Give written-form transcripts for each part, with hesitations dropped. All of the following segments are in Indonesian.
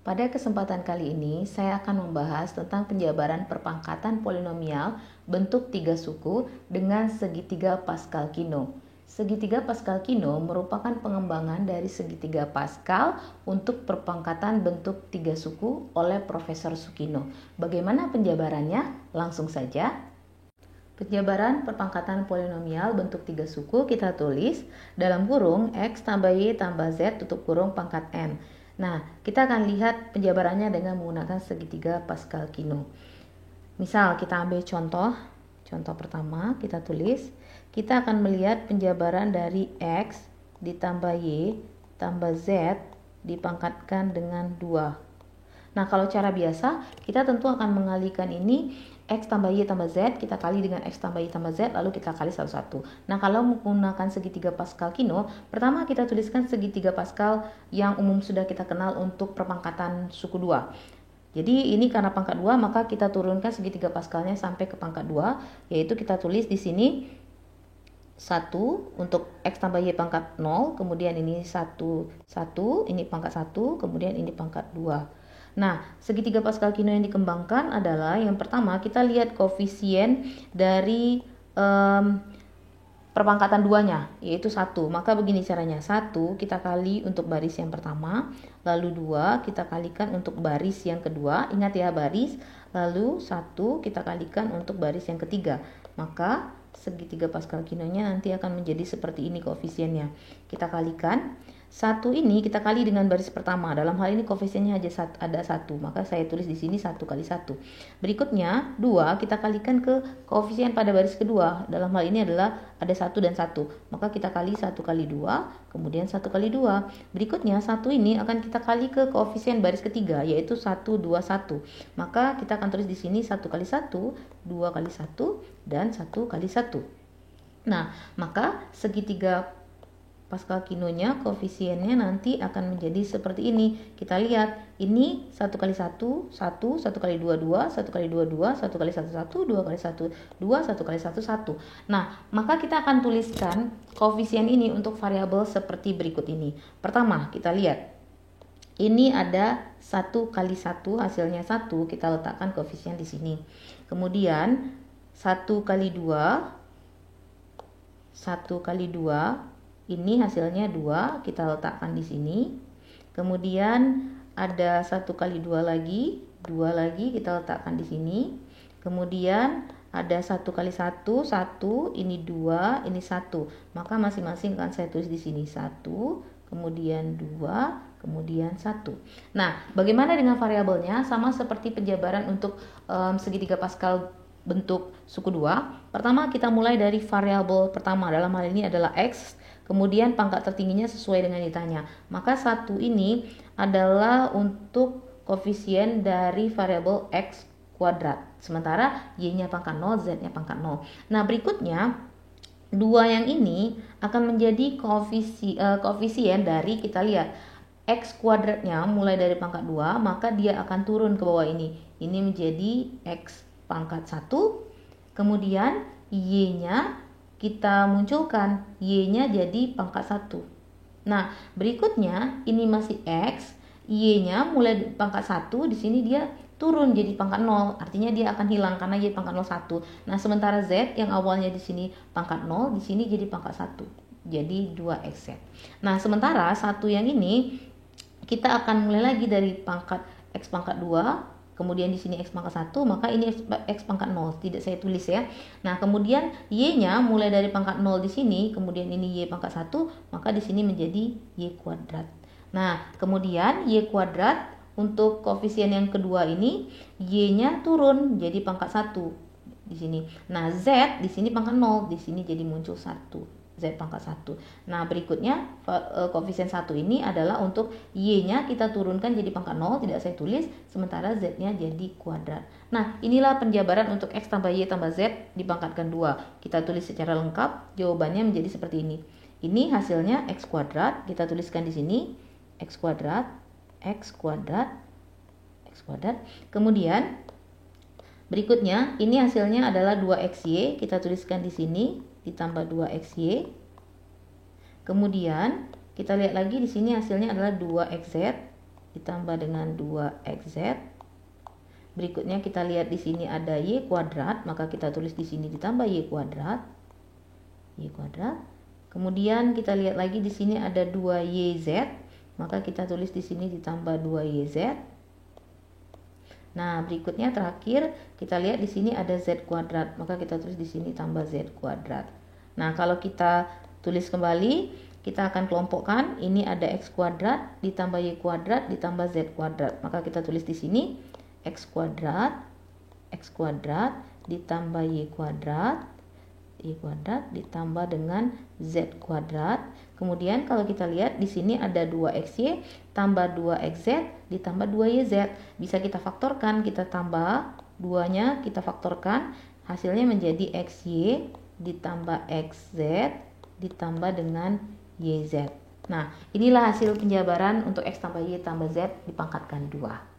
Pada kesempatan kali ini, saya akan membahas tentang penjabaran perpangkatan polinomial bentuk tiga suku dengan segitiga Pascal-Queneau. Segitiga Pascal-Queneau merupakan pengembangan dari segitiga Pascal untuk perpangkatan bentuk tiga suku oleh Profesor Sukino. Bagaimana penjabarannya? Langsung saja. Penjabaran perpangkatan polinomial bentuk tiga suku kita tulis dalam kurung X tambah Y tambah Z tutup kurung pangkat N. Nah, kita akan lihat penjabarannya dengan menggunakan segitiga Pascal-Queneau. Misal kita ambil contoh pertama kita tulis, kita akan melihat penjabaran dari X ditambah Y tambah Z dipangkatkan dengan 2. Nah, kalau cara biasa, kita tentu akan mengalihkan ini X tambah Y tambah Z, kita kali dengan X tambah Y tambah Z, lalu kita kali satu-satu. Nah, kalau menggunakan segitiga Pascal-Queneau, pertama kita tuliskan segitiga Pascal yang umum sudah kita kenal untuk perpangkatan suku 2. Jadi ini karena pangkat 2, maka kita turunkan segitiga Pascalnya sampai ke pangkat 2, yaitu kita tulis di sini 1 untuk X tambah Y pangkat 0, kemudian ini 1, ini pangkat 1, kemudian ini pangkat 2. Nah, segitiga Pascal-Queneau yang dikembangkan adalah yang pertama kita lihat koefisien dari perpangkatan 2-nya, yaitu 1. Maka begini caranya, 1 kita kali untuk baris yang pertama, lalu 2 kita kalikan untuk baris yang kedua, ingat ya baris, lalu 1 kita kalikan untuk baris yang ketiga. Maka segitiga Pascal-Queneau-nya nanti akan menjadi seperti ini koefisiennya. Kita kalikan 1 ini kita kali dengan baris pertama. Dalam hal ini koefisiennya ada 1, maka saya tulis di sini 1 kali 1. Berikutnya 2 kita kalikan ke koefisien pada baris kedua. Dalam hal ini adalah ada 1 dan 1. Maka kita kali 1 kali 2, kemudian 1 kali 2. Berikutnya 1 ini akan kita kali ke koefisien baris ketiga, yaitu 1, 2, 1. Maka kita akan tulis di sini 1 kali 1, 2 kali 1, dan 1 kali 1. Nah, maka segitiga Pascal-Queneau-nya koefisiennya nanti akan menjadi seperti ini. Kita lihat, ini 1 kali 1, 1, 1 kali 2, 2, 1 kali 2, 2, 1 kali 1, 1, 2 kali 1, 2, 1 kali 1, 1. Nah, maka kita akan tuliskan koefisien ini untuk variabel seperti berikut ini. Pertama, kita lihat. Ini ada 1 kali 1, hasilnya 1, kita letakkan koefisien di sini. Kemudian 1 kali 2, 1 kali 2, ini hasilnya 2, kita letakkan di sini. Kemudian ada 1 kali 2 lagi, 2 lagi kita letakkan di sini. Kemudian ada 1 kali 1, 1, ini 2, ini 1. Maka masing-masing akan saya tulis di sini 1, kemudian 2, kemudian 1. Nah, bagaimana dengan variabelnya? Sama seperti penjabaran untuk segitiga Pascal bentuk suku 2. Pertama kita mulai dari variabel pertama, dalam hal ini adalah X. Kemudian pangkat tertingginya sesuai dengan ditanya. Maka 1 ini adalah untuk koefisien dari variabel X kuadrat. Sementara Y-nya pangkat 0, Z-nya pangkat 0. Nah, berikutnya 2 yang ini akan menjadi koefisien dari, kita lihat, X kuadratnya mulai dari pangkat 2, maka dia akan turun ke bawah ini. Ini menjadi X pangkat 1. Kemudian Y-nya kita munculkan, Y-nya jadi pangkat 1. Nah, berikutnya ini masih X, Y-nya mulai pangkat 1, di sini dia turun jadi pangkat 0. Artinya dia akan hilang karena Y pangkat 0 1. Nah, sementara Z yang awalnya di sini pangkat 0, di sini jadi pangkat 1. Jadi 2XZ. Nah, sementara 1 yang ini kita akan mulai lagi dari pangkat X pangkat 2, kemudian di sini X pangkat 1, maka ini X pangkat 0, tidak saya tulis ya. Nah, kemudian Y-nya mulai dari pangkat 0 di sini, kemudian ini Y pangkat 1, maka di sini menjadi Y kuadrat. Nah, kemudian Y kuadrat untuk koefisien yang kedua ini, Y-nya turun jadi pangkat 1 di sini. Nah, Z di sini pangkat 0, di sini jadi muncul 1. Z pangkat 1. Nah, berikutnya koefisien 1 ini adalah untuk Y-nya kita turunkan jadi pangkat 0, tidak saya tulis, sementara Z-nya jadi kuadrat. Nah, inilah penjabaran untuk X tambah Y tambah Z dipangkatkan 2. Kita tulis secara lengkap, jawabannya menjadi seperti ini. Ini hasilnya X kuadrat, kita tuliskan di sini X kuadrat, X kuadrat, X kuadrat. Kemudian berikutnya ini hasilnya adalah 2XY, kita tuliskan di sini ditambah 2XY. Kemudian kita lihat lagi di sini hasilnya adalah 2XZ ditambah dengan 2xz. Berikutnya kita lihat di sini ada y kuadrat, maka kita tulis di sini ditambah y kuadrat. Kemudian kita lihat lagi di sini ada 2yz, maka kita tulis di sini ditambah 2yz. Nah, berikutnya terakhir kita lihat di sini ada z kuadrat, maka kita tulis di sini tambah z kuadrat. Nah, kalau kita tulis kembali, kita akan kelompokkan. Ini ada x kuadrat ditambah y kuadrat ditambah z kuadrat, maka kita tulis di sini x kuadrat ditambah y kuadrat ditambah dengan z kuadrat. Kemudian kalau kita lihat di sini ada 2xy tambah 2xz ditambah 2yz. Bisa kita faktorkan, kita tambah 2-nya, kita faktorkan, hasilnya menjadi xy ditambah xz ditambah dengan yz. Nah, inilah hasil penjabaran untuk x tambah y tambah z dipangkatkan 2.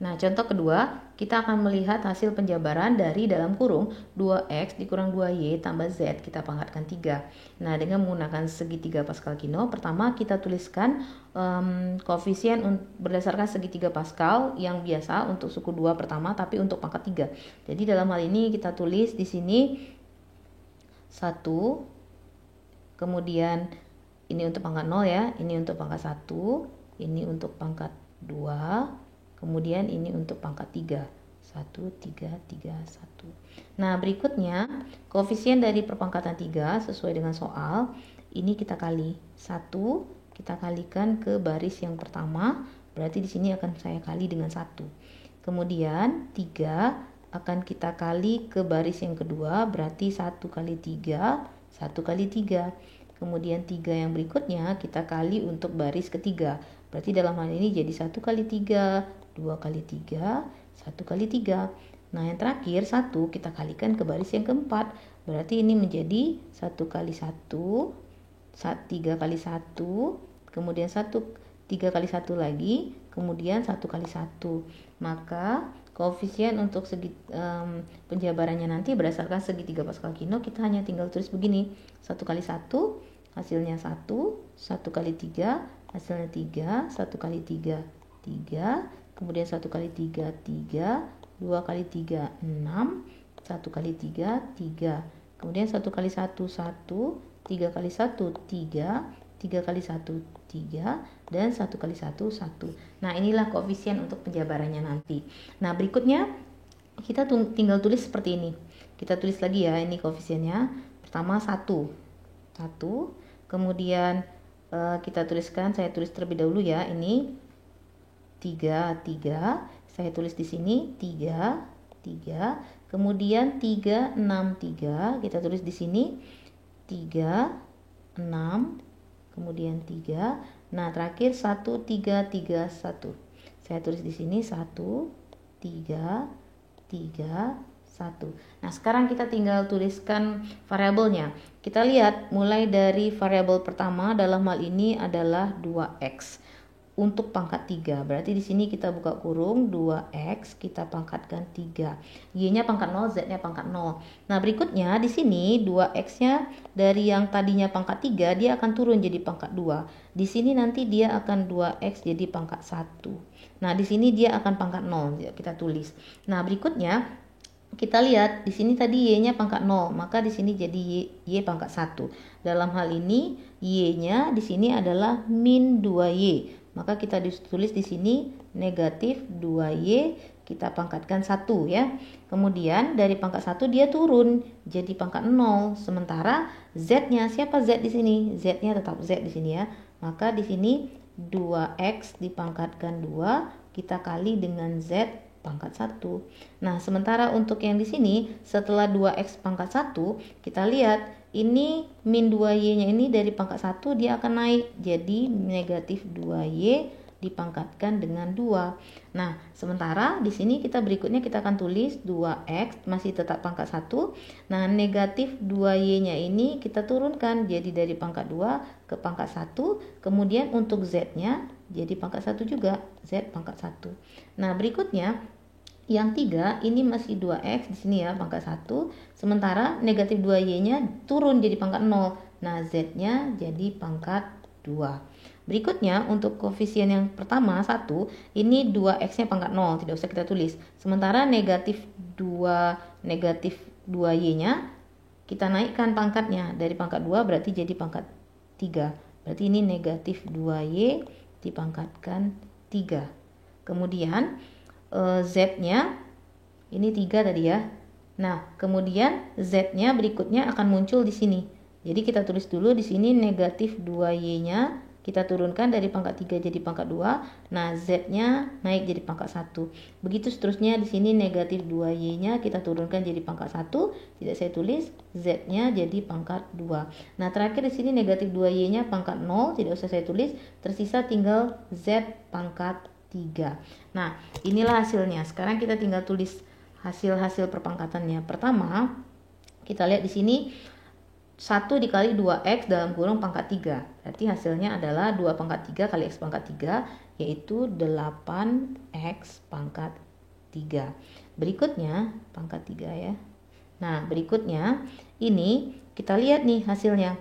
Nah, contoh kedua, kita akan melihat hasil penjabaran dari dalam kurung 2x dikurang 2y tambah z, kita pangkatkan 3. Nah, dengan menggunakan segitiga Pascal Kino, pertama kita tuliskan koefisien berdasarkan segitiga Pascal yang biasa untuk suku 2 pertama, tapi untuk pangkat 3. Jadi dalam hal ini kita tulis di sini 1, kemudian ini untuk pangkat 0 ya, ini untuk pangkat 1, ini untuk pangkat 2, kemudian ini untuk pangkat 3. 1, 3, 3, 1. Nah, berikutnya koefisien dari perpangkatan 3 sesuai dengan soal. Ini kita kali 1, kita kalikan ke baris yang pertama. Berarti di sini akan saya kali dengan 1. Kemudian 3 akan kita kali ke baris yang kedua. Berarti 1 kali 3, 1 kali 3. Kemudian 3 yang berikutnya kita kali untuk baris ketiga. Berarti dalam hal ini jadi 1 kali 3, 2 kali 3, 1 kali 3. Nah, yang terakhir 1 kita kalikan ke baris yang keempat. Berarti ini menjadi 1 kali 1, 3 kali 1, kemudian 3 kali 1 lagi, kemudian 1 kali 1. Maka koefisien untuk penjabarannya nanti berdasarkan segitiga Pascal Kino, kita hanya tinggal tulis begini. 1 kali 1 hasilnya 1, 1 kali 3 hasilnya 3, 1 kali 3, 3, kemudian 1 kali 3, 3, 2 kali 3, 6, 1 kali 3, 3, kemudian 1 kali 1, 1, 3 kali 1, 3, 3 kali 1, 3, dan 1 kali 1, 1. Nah, inilah koefisien untuk penjabarannya nanti. Nah, berikutnya kita tinggal tulis seperti ini. Kita tulis lagi ya, ini koefisiennya. Pertama 1, kemudian kita tuliskan, saya tulis terlebih dahulu ya, ini 3, 3, saya tulis di sini 3, 3, kemudian 3, 6, 3, kita tulis di sini 3, 6, kemudian 3, nah terakhir 1, 3, 3, 1. Saya tulis di sini 1, 3, 3, 1. Nah, sekarang kita tinggal tuliskan variabelnya. Kita lihat mulai dari variabel pertama dalam hal ini adalah 2x. Untuk pangkat 3, berarti di sini kita buka kurung 2x, kita pangkatkan 3. Y-nya pangkat 0, Z-nya pangkat 0. Nah, berikutnya di sini 2x-nya dari yang tadinya pangkat 3 dia akan turun jadi pangkat 2. Di sini nanti dia akan 2x jadi pangkat 1. Nah, di sini dia akan pangkat 0, kita tulis. Nah, berikutnya kita lihat di sini tadi y-nya pangkat 0, maka di sini jadi y pangkat 1. Dalam hal ini y-nya di sini adalah min 2y. Maka kita tulis di sini negatif 2y, kita pangkatkan 1 ya. Kemudian dari pangkat 1 dia turun jadi pangkat 0. Sementara z-nya, siapa z di sini? Z-nya tetap z di sini ya. Maka di sini 2x dipangkatkan 2, kita kali dengan z pangkat 1. Nah, sementara untuk yang di sini setelah 2x pangkat 1, kita lihat ini min 2y-nya ini dari pangkat 1 dia akan naik jadi negatif 2y dipangkatkan dengan 2. Nah, sementara di sini kita berikutnya kita akan tulis 2x masih tetap pangkat 1. Nah, negatif 2y-nya ini kita turunkan jadi dari pangkat 2 ke pangkat 1. Kemudian untuk z-nya jadi pangkat 1 juga, z pangkat 1. Nah, berikutnya yang 3 ini masih 2x di sini ya pangkat 1, sementara negatif 2y-nya turun jadi pangkat 0. Nah, z-nya jadi pangkat 2. Berikutnya untuk koefisien yang pertama 1, ini 2x-nya pangkat 0, tidak usah kita tulis. Sementara negatif 2y-nya kita naikkan pangkatnya dari pangkat 2 berarti jadi pangkat 3. Berarti ini negatif 2y dipangkatkan 3. Kemudian z-nya ini 3 tadi ya. Nah, kemudian z-nya berikutnya akan muncul di sini. Jadi kita tulis dulu di sini negatif 2y-nya kita turunkan dari pangkat 3 jadi pangkat 2. Nah, z-nya naik jadi pangkat 1. Begitu seterusnya di sini negatif 2y-nya kita turunkan jadi pangkat 1. Tidak saya tulis, z-nya jadi pangkat 2. Nah, terakhir di sini negatif 2y-nya pangkat 0, tidak usah saya tulis. Tersisa tinggal z pangkat 3. Nah, inilah hasilnya. Sekarang kita tinggal tulis hasil-hasil perpangkatannya. Pertama, kita lihat di sini 1 dikali 2x dalam kurung pangkat 3. Berarti hasilnya adalah 2 pangkat 3 kali x pangkat 3, yaitu 8x pangkat 3. Berikutnya, pangkat 3 ya. Nah, berikutnya, ini kita lihat nih hasilnya.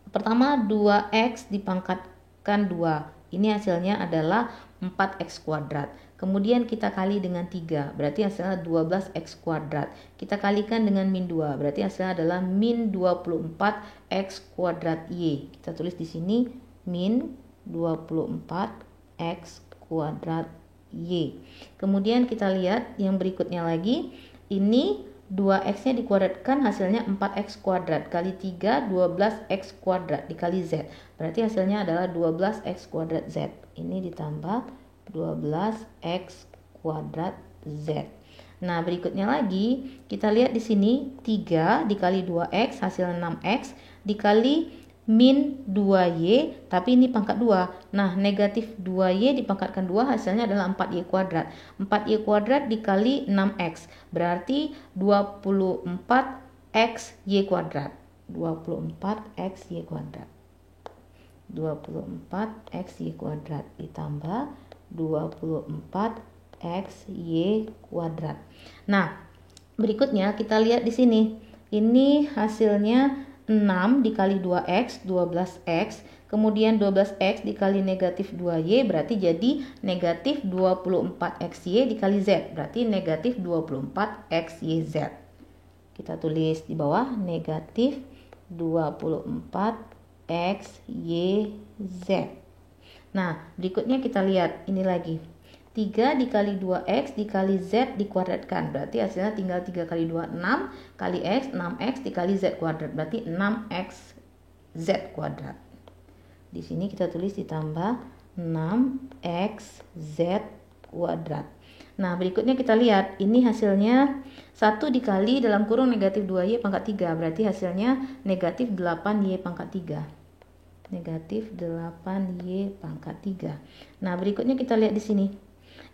Pertama, 2x dipangkatkan 2. Ini hasilnya adalah 4x kuadrat. Kemudian kita kali dengan 3, berarti hasilnya 12x kuadrat. Kita kalikan dengan min 2, berarti hasilnya adalah min 24x kuadrat y. Kita tulis di sini min 24x kuadrat y. Kemudian kita lihat yang berikutnya lagi, ini 2x-nya dikuadratkan hasilnya 4x kuadrat kali 3, 12x kuadrat dikali z. Berarti hasilnya adalah 12x kuadrat z. Ini ditambah 12x kuadrat z. Nah, berikutnya lagi kita lihat di sini 3 dikali 2x hasil 6x dikali min 2y, tapi ini pangkat 2. Nah, negatif 2y dipangkatkan 2 hasilnya adalah 4y kuadrat. 4y kuadrat dikali 6x berarti 24xy kuadrat. 24xy kuadrat. 24xy kuadrat ditambah 24xy kuadrat. Nah, berikutnya kita lihat di sini. Ini hasilnya 6 dikali 2x, 12x. Kemudian 12x dikali negatif 2y berarti jadi negatif 24xy dikali z. Berarti negatif 24xyz. Kita tulis di bawah negatif 24xyz. Nah, berikutnya kita lihat ini lagi. 3 dikali 2x dikali z dikuadratkan. Berarti hasilnya tinggal 3 kali 2, 6 kali x, 6x dikali z kuadrat. Berarti 6x z kuadrat. Di sini kita tulis ditambah 6x z kuadrat. Nah, berikutnya kita lihat. Ini hasilnya 1 dikali dalam kurung negatif 2y pangkat 3. Berarti hasilnya negatif 8y pangkat 3. Negatif 8y pangkat 3. Nah, berikutnya kita lihat di sini.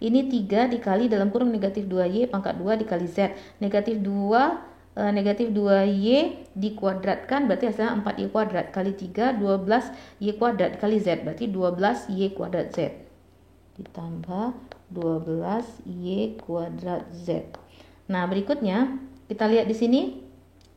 Ini 3 dikali dalam kurung negatif 2y pangkat 2 dikali z. Negatif 2y dikuadratkan berarti hasilnya 4y kuadrat kali 3 12y kuadrat dikali z. Berarti 12y kuadrat z. Ditambah 12y kuadrat z. Nah, berikutnya kita lihat di sini.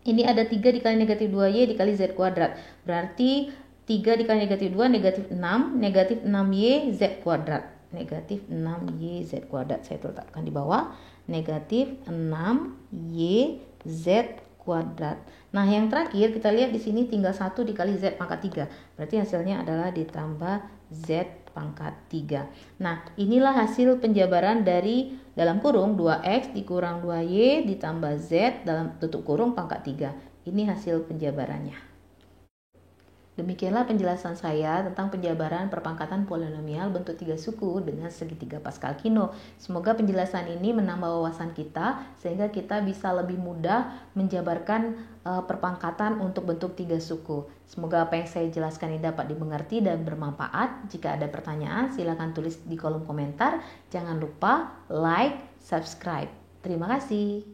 Ini ada 3 dikali negatif 2y dikali z kuadrat. Berarti 3 dikali negatif 2 negatif 6, negatif 6y z kuadrat. Negatif 6y z kuadrat. Saya letakkan di bawah. Negatif 6y z kuadrat. Nah, yang terakhir kita lihat di sini tinggal 1 dikali z pangkat 3. Berarti hasilnya adalah ditambah z pangkat 3. Nah, inilah hasil penjabaran dari dalam kurung 2x dikurang 2y ditambah z dalam tutup kurung pangkat 3. Ini hasil penjabarannya. Demikianlah penjelasan saya tentang penjabaran perpangkatan polinomial bentuk 3 suku dengan segitiga Pascal Kino. Semoga penjelasan ini menambah wawasan kita sehingga kita bisa lebih mudah menjabarkan perpangkatan untuk bentuk 3 suku. Semoga apa yang saya jelaskan ini dapat dimengerti dan bermanfaat. Jika ada pertanyaan, silakan tulis di kolom komentar. Jangan lupa like, subscribe. Terima kasih.